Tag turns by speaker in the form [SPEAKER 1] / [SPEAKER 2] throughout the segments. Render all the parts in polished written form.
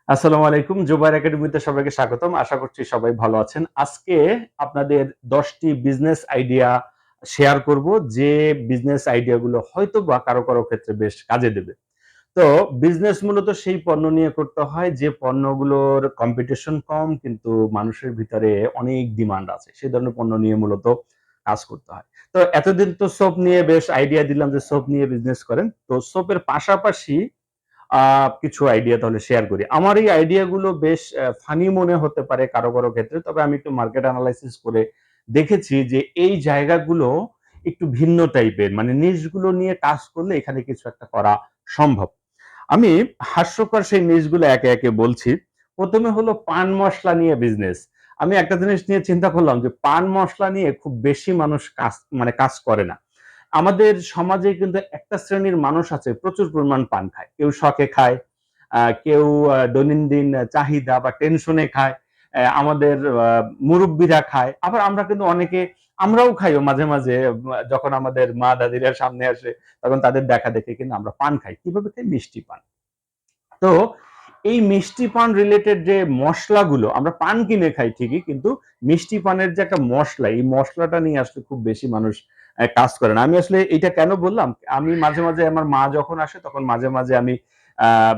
[SPEAKER 1] আসসালামু আলাইকুম। জুবায়ের একাডেমিতে সবাইকে স্বাগতম। আশা করছি সবাই ভালো আছেন। আজকে আপনাদের ১০ টি বিজনেস আইডিয়া শেয়ার করব যে বিজনেস আইডিয়া গুলো হয়তোবা কারো ক্ষেত্রে বেশ কাজে দেবে। তো বিজনেস মূলত সেই পণ্য নিয়ে করতে হয় যে পণ্যগুলোর কম্পিটিশন কম কিন্তু মানুষের ভিতরে অনেক ডিমান্ড আছে। সেই ধরনের পণ্য নিয়ে মূলত কাজ করতে হয়। তো এতদিন তো সোপ নিয়ে বেশ আইডিয়া দিলাম যে সোপ নিয়ে বিজনেস করেন। তো সোপের পাশাপাশি কিছু আইডিয়া তাহলে শেয়ার করি। আমার এই আইডিয়া গুলো বেশ ফানি মনে হতে পারে কারো ক্ষেত্রে। তবে আমি একটু মার্কেট এনালাইসিস করে দেখেছি যে এই জায়গাগুলো একটু ভিন্ন টাইপের। মানে নিশ গুলো নিয়ে কাজ করলে এখানে কিছু একটা করা সম্ভব। আমি হাস্যকর সেই নিশগুলো একে বলছি। ১ম এ হলো পান মসলা নিয়ে বিজনেস। আমি একটা জিনিস নিয়ে চিন্তা করলাম যে পান মসলা নিয়ে খুব বেশি মানুষ কাজ করে না। আমাদের সমাজে কিন্তু একটা শ্রেণীর মানুষ আছে প্রচুর পরিমাণ পান খায়। কেউ শখে খায়, কেউ দৈনন্দিন চাহিদা বা টেনশনে খায়। আমাদের মুরুব্বিরা খায়। আবার আমরা কিন্তু আমরাও খাইও মাঝে মাঝে যখন আমাদের মা দাদিরা সামনে আসে তখন তাদের দেখা দেখে কিন্তু আমরা পান খাই। কিভাবে খাই? মিষ্টি পান। তো এই মিষ্টি পান রিলেটেড যে মসলাগুলো আমরা পান কিনে খাই ঠিকই কিন্তু মিষ্টি পানের যে একটা মসলা এই মসলাটা নিয়ে আসলে খুব বেশি মানুষ কাজ করে না। আমি আসলে এটা কেন বললাম? আমি মাঝে মাঝে আমার মা যখন আসে তখন মাঝে মাঝে আমি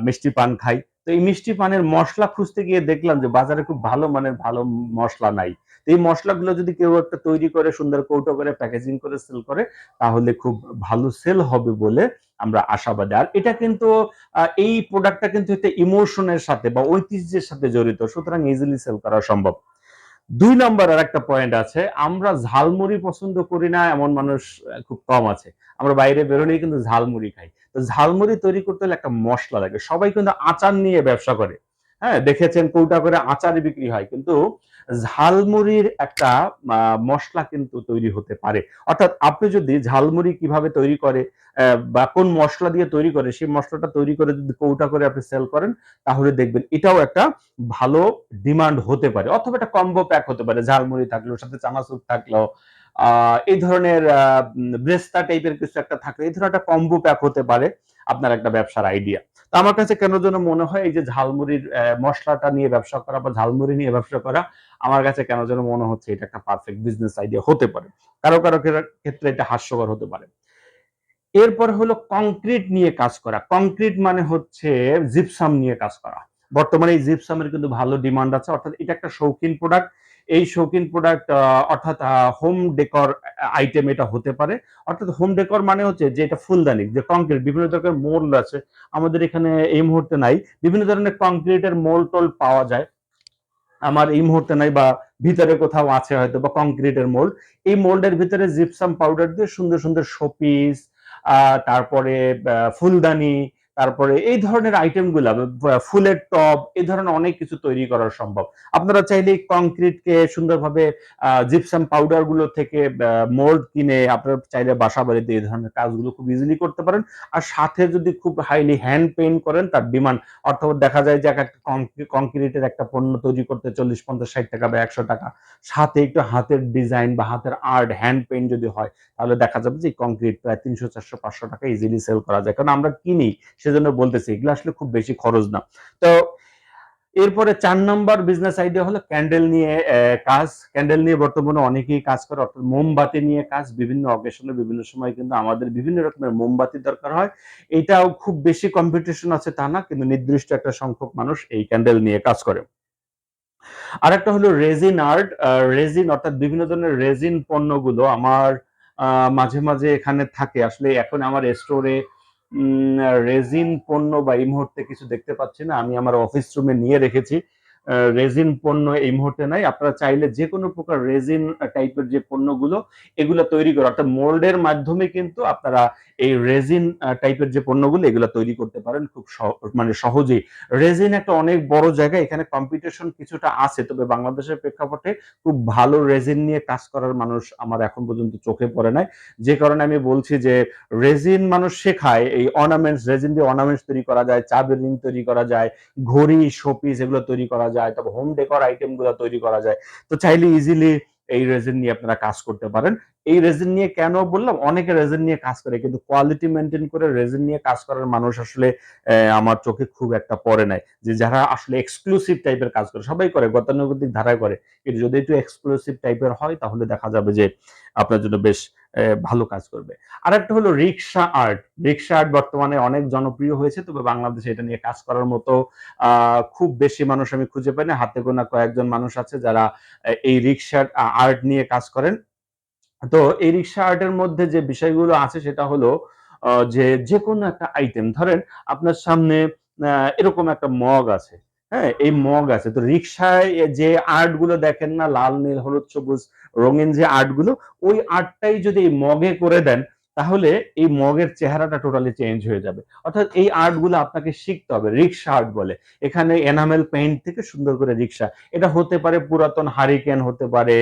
[SPEAKER 1] মিষ্টি পান খাই। তো এই মিষ্টি পানের মসলা খুঁজতে গিয়ে দেখলাম যে বাজারে খুব ভালো মানের ভালো মসলা নাই। তো এই মসলাগুলো যদি কেউ একটা তৈরি করে সুন্দর কৌটো করে প্যাকেজিং করে সেল করে তাহলে খুব ভালো সেল হবে বলে আমরা আশাবাদী। আর এটা কিন্তু এই প্রোডাক্টটা কিন্তু একটা ইমোশনের সাথে বা ঐতিহ্যের সাথে জড়িত। সুতরাং ইজিলি সেল করা সম্ভব। ২ নাম্বার আরেকটা পয়েন্ট আছে। আমরা ঝালমুড়ি পছন্দ করি না এমন মানুষ খুব কম আছে। আমরা বাইরে বেরোলেই কিন্তু ঝালমুড়ি খাই। তো ঝালমুড়ি তৈরি করতে হলে একটা মসলা লাগে। সবাই কিন্তু আচার নিয়ে ব্যবসা করে। হ্যাঁ? দেখেছেন কৌটা করে আচার বিক্রি হয়। কিন্তু ঝালমুড়ির একটা আ মসলা কিন্তু তৈরি হতে পারে। অর্থাৎ আপনি যদি ঝালমুড়ি কিভাবে তৈরি করে বা কোন মসলা দিয়ে তৈরি করে সেই মসলাটা তৈরি করে যদি কৌটা করে আপনি সেল করেন তাহলে দেখবেন এটাও একটা ভালো ডিমান্ড হতে পারে অথবা একটা কম্বো প্যাক হতে পারে ঝালমুড়ি থাকলো সাথে চানাচুর থাকলো এই ধরনের ব্রেস্তা টাইপের কিছু একটা থাকলে এই ধরনের একটা কম্বো প্যাক হতে পারে আপনার একটা ব্যবসার আইডিয়া। তো আমার কাছে কেন যেন মনে হয় এই যে ঝালমুড়ির মসলাটা নিয়ে ব্যবসা করা বা ঝালমুড়ি নিয়ে ব্যবসা করা আমার কাছে কেন যেন মনে হচ্ছে এটা একটা পারফেক্ট বিজনেস আইডিয়া হতে পারে। কারো ক্ষেত্রে এটা হাস্যকর হতে পারে। এরপর হলো কংক্রিট নিয়ে কাজ করা। কংক্রিট মানে হচ্ছে জিপসাম নিয়ে কাজ করা। বর্তমানে এই জিপসামের কিন্তু ভালো ডিমান্ড আছে। অর্থাৎ এটা একটা শৌখিন প্রোডাক্ট। এই শৌখিন প্রোডাক্ট অর্থাৎ হোম ডেকর আইটেম এটা হতে পারে। অর্থাৎ হোম ডেকর মানে হচ্ছে যে এটা ফুলদানি, যে কংক্রিট বিভিন্ন ধরনের মোল্ড আছে। আমাদের এখানে এই মুহূর্তে নাই। বিভিন্ন ধরনের কংক্রিটের মোল্ড-টোল্ড পাওয়া যায়। আমার এই মুহূর্তে নাই বা ভিতরে কোথাও আছে হয়তো বা কংক্রিটের মোল্ড। এই মোল্ডের ভিতরে জিপসাম পাউডার দিয়ে সুন্দর শোপিস তারপরে ফুলদানি, তারপরে এই ধরনের আইটেমগুলা ফুলের টব এই ধরনের অনেক কিছু তৈরি করা সম্ভব। আপনারা চাইলে কংক্রিটকে সুন্দরভাবে জিপসাম পাউডার গুলো থেকে মোল্ড কিনে আপনারা চাইলে বাসাবাড়িতে এই ধরনের কাজগুলো খুব ইজিলি করতে পারেন। আর সাথে যদি খুব হাইলি হ্যান্ড পেইন্ট করেন তার ডিমান্ড অর্থাৎ দেখা যায় যে একটা কংক্রিটের একটা পণ্য তৈরি করতে ৪০, ৫০, ৬০ টাকা বা ১০০ টাকা। সাথে একটু হাতের ডিজাইন বা হাতের আর্ট, হ্যান্ড পেইন্ট যদি হয়, তাহলে দেখা যাবে যে কংক্রিট প্রায় ৩০০, ৪০০, ৫০০ টাকা ইজিলি সেল করা যায়। কারণ আমরা কিনি, সেজন্য বলতেছি এগুলো আসলে খুব বেশি খরচ না। তো এরপরে ৪ নাম্বার বিজনেস আইডিয়া হলো ক্যান্ডেল নিয়ে কাজ। ক্যান্ডেল নিয়ে বর্তমানে অনেকেই কাজ করে অর্থাৎ মোমবাতি নিয়ে কাজ। বিভিন্ন অকেশনে বিভিন্ন সময় কিন্তু আমাদের বিভিন্ন রকমের মোমবাতি দরকার হয়। এটাও খুব বেশি কম্পিটিশন আছে তা না, কিন্তু নির্দিষ্ট একটা সংখ্যক মানুষ এই ক্যান্ডেল নিয়ে কাজ করে। আরেকটা হলো রেজিন আর্ট। রেজিন অর্থাৎ বিভিন্ন ধরনের রেজিন পণ্যগুলো আমার মাঝে মাঝে এখানে থাকে। আসলে এখন আমার স্টোরে রেজিন পণ্য বা এই মুহূর্তে কিছু দেখতে পাচ্ছি না। আমি আমার অফিস রুমে নিয়ে রেখেছি। রেজিন পণ্য এই মুহূর্তে নাই। আপনারা চাইলে যেকোনো প্রকার রেজিন টাইপের যে পণ্যগুলো এগুলা তৈরি করা অর্থাৎ মোল্ডের মাধ্যমে কিন্তু আপনারা এই রেজিন টাইপের যে পণ্যগুলো এগুলা তৈরি করতে পারেন খুব মানে সহজেই। রেজিন একটা অনেক বড় জায়গা, এখানে কম্পিটিশন কিছুটা আছে, তবে বাংলাদেশের প্রেক্ষাপটে খুব ভালো রেজিন নিয়ে কাজ করার মানুষ আমার এখন পর্যন্ত চোখে পড়ে নাই। যে কারণে আমি বলছি যে রেজিন মানুষ শেখায়, এই অর্নামেন্টস রেজিন দিয়ে অর্নামেন্টস তৈরি করা যায়, চাবির রিং তৈরি করা যায়, ঘড়ি শোপিস এগুলো তৈরি করা যায়, তারপর হোম ডেকর আইটেম গুলো তৈরি করা যায়। তো চাইলে ইজিলি এই রেজিন নিয়ে আপনারা কাজ করতে পারেন। এই রেজিন নিয়ে কেন বললাম, অনেকে রেজিন নিয়ে কাজ করে কিন্তু কোয়ালিটি মেনটেন করে রেজিন নিয়ে কাজ করার মানুষ আসলে আমার চোখে খুব একটা পড়ে নাই। যে যারা আসলে এক্সক্লুসিভ টাইপের কাজ করে, সবাই করে, গতানুগতিক ধারায় করে, কিন্তু যদি একটু এক্সক্লুসিভ টাইপের হয় তাহলে দেখা যাবে যে আপনার জন্য বেশ ভালো কাজ করবে। আরেকটা হলো রিক্সা আর্ট। রিক্সা আর্ট বর্তমানে অনেক জনপ্রিয় হয়েছে, তবে বাংলাদেশে এটা নিয়ে কাজ করার মতো খুব বেশি মানুষ আমি খুঁজে পাই না। হাতে গোনা কয়েকজন মানুষ আছে যারা এই রিক্সা আর্ট নিয়ে কাজ করেন। তো এই রিক্সা আর্টের মধ্যে যে বিষয়গুলো আছে সেটা হলো যে যেকোনো একটা আইটেম ধরেন আপনার সামনে এরকম একটা মগ আছে। হ্যাঁ, এই মগ আছে, তো রিক্সায় যে আর্ট গুলো দেখেন না, লাল নীল হলুদ সবুজ রঙিন যে আর্ট গুলো, ওই আর্টটাই যদি এই মগে করে দেন তাহলে এই মগের চেহারাটা টোটালি চেঞ্জ হয়ে যাবে। অর্থাৎ এই আর্ট গুলো আপনাকে শিখতে হবে, রিক্সা আর্ট বলে। এখানে এনামেল পেইন্ট থেকে সুন্দর করে রিক্সা, এটা হতে পারে পুরাতন হারিকেন, হতে পারে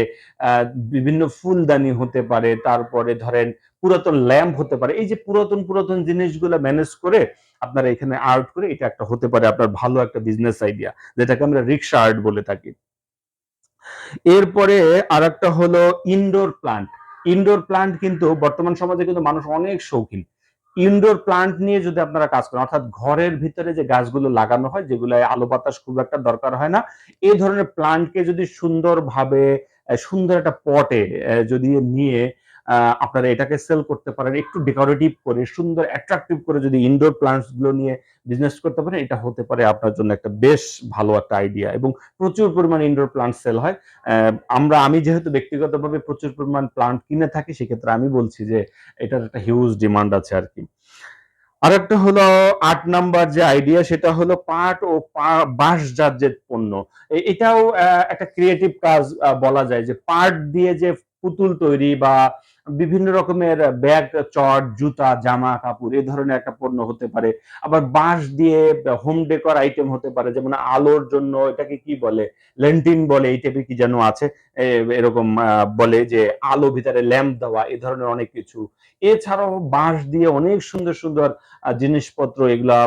[SPEAKER 1] বিভিন্ন ফুলদানি হতে পারে, তারপরে ধরেন পুরাতন ল্যাম্প হতে পারে। এই যে পুরাতন পুরাতন জিনিসগুলো ম্যানেজ করে আপনারা এখানে আর্ট করে, এটা একটা হতে পারে আপনার ভালো একটা বিজনেস আইডিয়া, যেটাকে আমরা রিক্সা আর্ট বলে থাকি। এরপরে আরেকটা হলো ইনডোর প্লান্ট। ইনডোর প্লান্ট কিন্তু বর্তমান সমাজে কিন্তু মানুষ অনেক শৌখিন। ইনডোর প্লান্ট নিয়ে যদি আপনারা কাজ করেন, অর্থাৎ ঘরের ভিতরে যে গাছগুলো লাগানো হয়, যেগুলো আলো বাতাস খুব একটা দরকার হয় না, এই ধরনের প্লান্টকে যদি সুন্দরভাবে সুন্দর একটা পটে যদি নিয়ে আপনারা এটাকে সেল করতে পারেন, একটু ডেকোরেটিভ করে সুন্দর অ্যাট্রাকটিভ করে যদি ইনডোর প্লান্টস গুলো নিয়ে বিজনেস করতে পারেন, এটা হতে পারে আপনার জন্য একটা বেশ ভালো একটা আইডিয়া। এবং প্রচুর পরিমাণ ইনডোর প্লান্ট সেল হয়। আমি যেহেতু ব্যক্তিগতভাবে প্রচুর পরিমাণ প্লান্ট কিনে থাকি, সেক্ষেত্রে আমি বলছি যে এটার একটা হিউজ ডিমান্ড আছে আর কি। আরেকটা হলো ৮ নাম্বার যে আইডিয়া, সেটা হলো পাট ও বাঁশজাত যে পণ্য। এটাও একটা ক্রিয়েটিভ কাজ বলা যায়, যে পাট দিয়ে যে পুতুল তৈরি বা বিভিন্ন রকমের ব্যাগ, চট, জুতা, জামা কাপড়, এই ধরনের একটা পণ্য হতে পারে। আবার বাঁশ দিয়ে হোম ডেকোর আইটেম হতে পারে, যেমন আলোর জন্য এটাকে কি বলে, লেন্টিন বলে, এই টাইপের কি যেন আছে, এরকম বলে যে আলো ভিতরে ল্যাম্প দেওয়া, এই ধরনের অনেক কিছু। এছাড়াও বাঁশ দিয়ে অনেক সুন্দর সুন্দর জিনিসপত্র এগুলা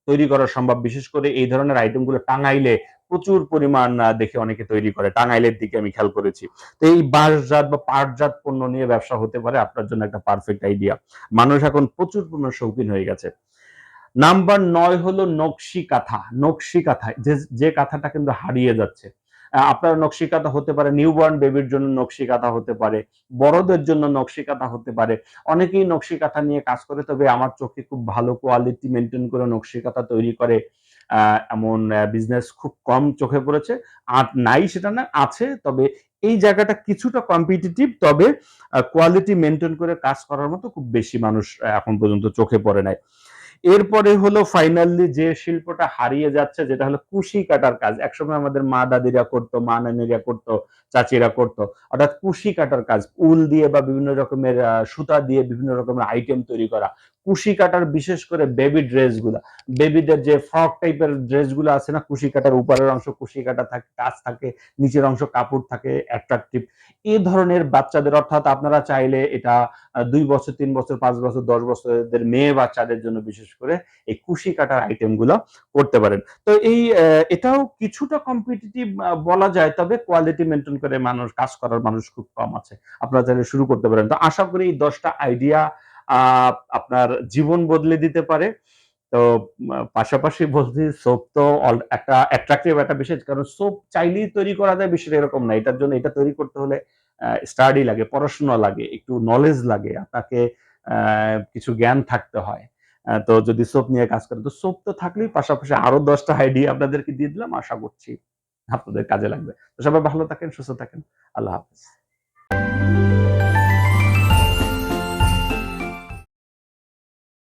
[SPEAKER 1] তৈরি করা সম্ভব। বিশেষ করে এই ধরনের আইটেমগুলো টাঙ্গাইলে প্রচুর পরিমাণ দেখে অনেকে তৈরি করে, টাঙ্গাইলের দিকে আমি খেয়াল করেছি। তো এই বাঁশজাত বা পাটজাত পণ্য নিয়ে ব্যবসা হতে পারে আপনার জন্য একটা পারফেক্ট আইডিয়া। মানুষ এখন প্রচুর পরিমাণ শৌখিন হয়ে গেছে। নাম্বার ৯ হলো নকশি কাঁথা। নকশি কাঁথা, যে কাঁথাটা কিন্তু হারিয়ে যাচ্ছে। আপনার নকশি কাঁথা হতে পারে নিউবর্ন বেবির জন্য, নকশি কাঁথা হতে পারে বড়দের জন্য, নকশি কাঁথা হতে পারে। অনেকেই নকশি কাঁথা নিয়ে কাজ করে, তবে আমার চোখে খুব ভালো কোয়ালিটি মেনটেন করে নকশি কাঁথা তৈরি করে এমন বিজনেস খুব কম চোখে পড়েছে। আর নাই সেটা না, আছে, তবে এই জায়গাটা কিছুটা কম্পিটিটিভ, তবে কোয়ালিটি মেনটেন করে কাজ করার মতো খুব বেশি মানুষ এখন পর্যন্ত চোখে পড়ে নাই। এরপরে হলো ফাইনালি যে শিল্পটা হারিয়ে যাচ্ছে, যেটা হলো কুশি কাটার কাজ। একসময় আমাদের মা দাদিরা করতো, মা নানিরা করতো, চাচিরা করতো, অর্থাৎ কুশি কাটার কাজ, উল দিয়ে বা বিভিন্ন রকমের সুতা দিয়ে বিভিন্ন রকমের আইটেম তৈরি করা। কুশি কাটার বিশেষ করে বেবি ড্রেস গুলা, বেবিদের যে ফ্রক টাইপের ড্রেস গুলো আছে না, কুশি কাটার উপরের অংশ কুশি কাটা থাকে, কাজ থাকে, নিচের অংশ কাপড় থাকে, অ্যাট্রাকটিভ। এই ধরনের বাচ্চাদের, অর্থাৎ আপনারা চাইলে এটা ২ বছর, ৩ বছর, ৫ বছর, ১০ বছরের মেয়ে বাচ্চাদের জন্য বিশেষ করে এই কুশি কাটার আইটেম গুলো করতে পারেন। তো এটাও কিছুটা কম্পিটিটিভ বলা যায়, তবে কোয়ালিটি মেনটেন করে মানুষ কাজ করার মানুষ খুব কম আছে। আপনারা চাইলে শুরু করতে পারেন। তো আশা করি এই ১০টা আইডিয়া আপনার জীবন বদলে দিতে পারে। তো পাশাপাশি বলছি, সোপ তো একটা অ্যাট্রাকটিভ একটা বিষয়, কারণ সোপ চাইলেই তৈরি করা যায় বিষয়টা এরকম না। এটার জন্য এটা তৈরি করতে হলে স্টাডি লাগে, পড়াশোনা লাগে, একটু নলেজ লাগে, আপনাকে কিছু জ্ঞান থাকতে হয়। তো যদি সোপ নিয়ে কাজ করেন, তো সোপ তো থাকলেই পাশাপাশি আরো ১০টা আইডিয়া আপনাদেরকে দিয়ে দিলাম। আশা করছি আপনাদের কাজে লাগবে। তো সবাই ভালো থাকেন, সুস্থ থাকেন। আল্লাহ হাফেজ।